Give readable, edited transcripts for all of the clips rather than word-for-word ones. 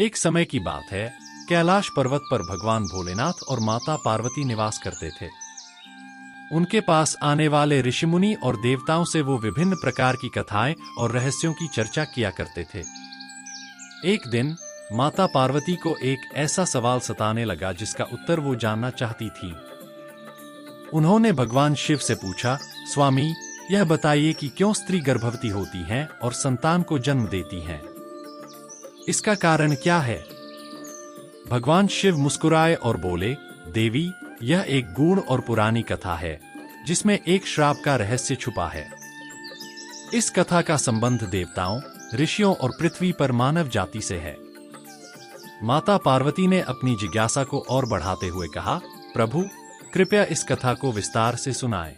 एक समय की बात है, कैलाश पर्वत पर भगवान भोलेनाथ और माता पार्वती निवास करते थे। उनके पास आने वाले ऋषिमुनि और देवताओं से वो विभिन्न प्रकार की कथाएं और रहस्यों की चर्चा किया करते थे। एक दिन माता पार्वती को एक ऐसा सवाल सताने लगा जिसका उत्तर वो जानना चाहती थी। उन्होंने भगवान शिव से पूछा, स्वामी, यह बताइए कि क्यों स्त्री गर्भवती होती हैं और संतान को जन्म देती हैं? इसका कारण क्या है? भगवान शिव मुस्कुराए और बोले, देवी, यह एक गूढ़ और पुरानी कथा है जिसमें एक श्राप का रहस्य छुपा है। इस कथा का संबंध देवताओं, ऋषियों और पृथ्वी पर मानव जाति से है। माता पार्वती ने अपनी जिज्ञासा को और बढ़ाते हुए कहा, प्रभु, कृपया इस कथा को विस्तार से सुनाएं।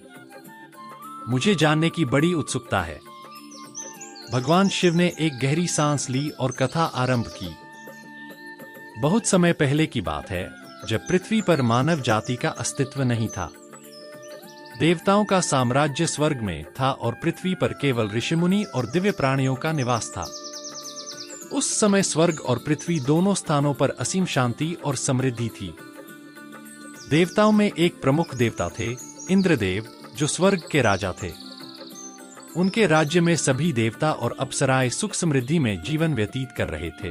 मुझे जानने की बड़ी उत्सुकता है। भगवान शिव ने एक गहरी सांस ली और कथा आरंभ की। बहुत समय पहले की बात है, जब पृथ्वी पर मानव जाति का अस्तित्व नहीं था। देवताओं का साम्राज्य स्वर्ग में था और पृथ्वी पर केवल ऋषिमुनि और दिव्य प्राणियों का निवास था। उस समय स्वर्ग और पृथ्वी दोनों स्थानों पर असीम शांति और समृद्धि थी। देवताओं में एक प्रमुख देवता थे, इंद्रदेव, जो स्वर्ग के राजा थे। उनके राज्य में सभी देवता और अप्सराएं सुख समृद्धि में जीवन व्यतीत कर रहे थे।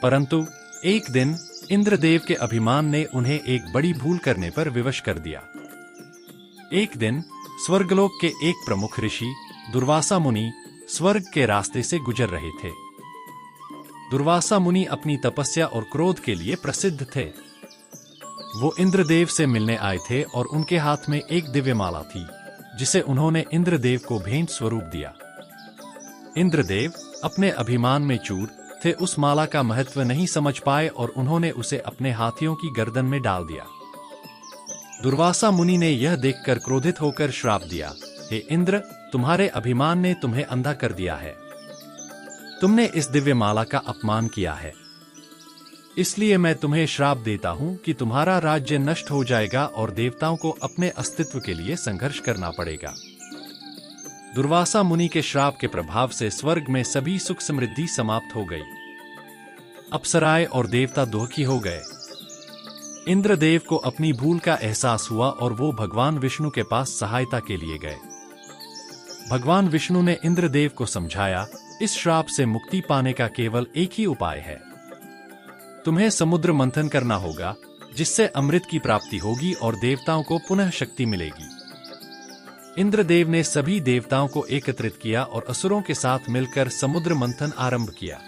परंतु एक दिन इंद्रदेव के अभिमान ने उन्हें एक बड़ी भूल करने पर विवश कर दिया। एक दिन स्वर्गलोक के एक प्रमुख ऋषि दुर्वासा मुनि स्वर्ग के रास्ते से गुजर रहे थे। दुर्वासा मुनि अपनी तपस्या और क्रोध के लिए प्रसिद्ध थे। वो इंद्रदेव से मिलने आए थे और उनके हाथ में एक दिव्य माला थी, जिसे उन्होंने इंद्रदेव को भेंट स्वरूप दिया। इंद्रदेव अपने अभिमान में चूर थे, उस माला का महत्व नहीं समझ पाए और उन्होंने उसे अपने हाथियों की गर्दन में डाल दिया। दुर्वासा मुनि ने यह देखकर क्रोधित होकर श्राप दिया, हे इंद्र, तुम्हारे अभिमान ने तुम्हें अंधा कर दिया है। तुमने इस दिव्य माला का अपमान किया है। इसलिए मैं तुम्हें श्राप देता हूं कि तुम्हारा राज्य नष्ट हो जाएगा और देवताओं को अपने अस्तित्व के लिए संघर्ष करना पड़ेगा। दुर्वासा मुनि के श्राप के प्रभाव से स्वर्ग में सभी सुख समृद्धि समाप्त हो गई। अप्सराएं और देवता दुखी हो गए। इंद्रदेव को अपनी भूल का एहसास हुआ और वो भगवान विष्णु के पास सहायता के लिए गए। भगवान विष्णु ने इंद्रदेव को समझाया, इस श्राप से मुक्ति पाने का केवल एक ही उपाय है। तुम्हें समुद्र मंथन करना होगा, जिससे अमृत की प्राप्ति होगी और देवताओं को पुनः शक्ति मिलेगी। इंद्रदेव ने सभी देवताओं को एकत्रित किया और असुरों के साथ मिलकर समुद्र मंथन आरंभ किया।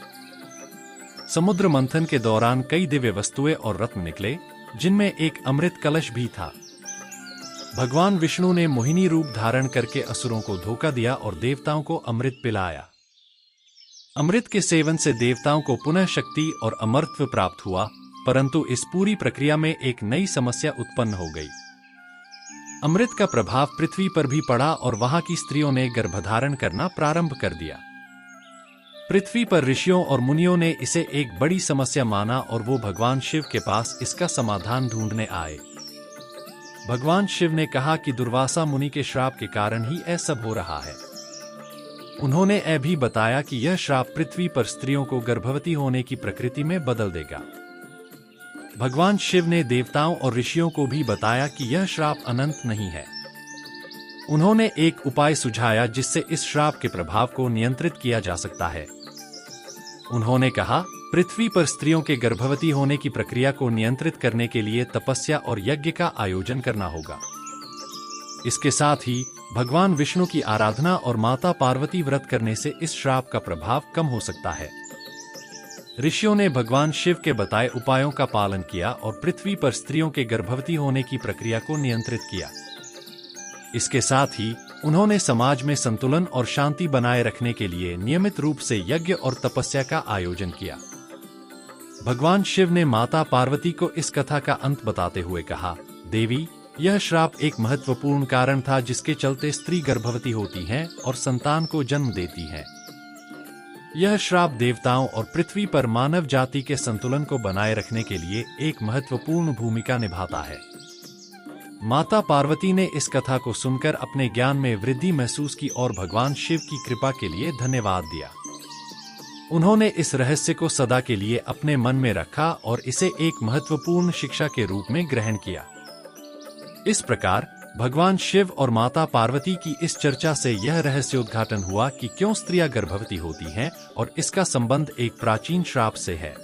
समुद्र मंथन के दौरान कई दिव्य वस्तुएं और रत्न निकले, जिनमें एक अमृत कलश भी था। भगवान विष्णु ने मोहिनी रूप धारण करके असुरों को धोखा दिया और देवताओं को अमृत पिलाया। अमृत के सेवन से देवताओं को पुनः शक्ति और अमरत्व प्राप्त हुआ, परंतु इस पूरी प्रक्रिया में एक नई समस्या उत्पन्न हो गई। अमृत का प्रभाव पृथ्वी पर भी पड़ा और वहां की स्त्रियों ने गर्भधारण करना प्रारंभ कर दिया। पृथ्वी पर ऋषियों और मुनियों ने इसे एक बड़ी समस्या माना और वो भगवान शिव के पास इसका समाधान ढूंढने आए। भगवान शिव ने कहा कि दुर्वासा मुनि के श्राप के कारण ही यह सब हो रहा है। उन्होंने यह भी बताया कि यह श्राप पृथ्वी पर स्त्रियों को गर्भवती होने की प्रकृति में बदल देगा। भगवान शिव ने देवताओं और ऋषियों को भी बताया कि यह श्राप अनंत नहीं है। उन्होंने एक उपाय सुझाया जिससे इस श्राप के प्रभाव को नियंत्रित किया जा सकता है। उन्होंने कहा, पृथ्वी पर स्त्रियों के गर्भवती होने की प्रक्रिया को नियंत्रित करने के लिए तपस्या और यज्ञ का आयोजन करना होगा। इसके साथ ही भगवान विष्णु की आराधना और माता पार्वती व्रत करने से इस श्राप का प्रभाव कम हो सकता है। ऋषियों ने भगवान शिव के बताए उपायों का पालन किया और पृथ्वी पर स्त्रियों के गर्भवती होने की प्रक्रिया को नियंत्रित किया। इसके साथ ही उन्होंने समाज में संतुलन और शांति बनाए रखने के लिए नियमित रूप से यज्ञ और तपस्या का आयोजन किया। भगवान शिव ने माता पार्वती को इस कथा का अंत बताते हुए कहा, देवी, यह श्राप एक महत्वपूर्ण कारण था जिसके चलते स्त्री गर्भवती होती हैं और संतान को जन्म देती हैं। यह श्राप देवताओं और पृथ्वी पर मानव जाति के संतुलन को बनाए रखने के लिए एक महत्वपूर्ण भूमिका निभाता है। माता पार्वती ने इस कथा को सुनकर अपने ज्ञान में वृद्धि महसूस की और भगवान शिव की कृपा के लिए धन्यवाद दिया। उन्होंने इस रहस्य को सदा के लिए अपने मन में रखा और इसे एक महत्वपूर्ण शिक्षा के रूप में ग्रहण किया। इस प्रकार भगवान शिव और माता पार्वती की इस चर्चा से यह रहस्योद्घाटन हुआ कि क्यों स्त्रियां गर्भवती होती हैं और इसका संबंध एक प्राचीन श्राप से है।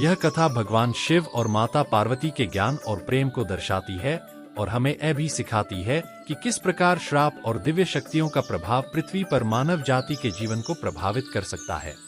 यह कथा भगवान शिव और माता पार्वती के ज्ञान और प्रेम को दर्शाती है और हमें यह भी सिखाती है कि किस प्रकार श्राप और दिव्य शक्तियों का प्रभाव पृथ्वी पर मानव जाति के जीवन को प्रभावित कर सकता है।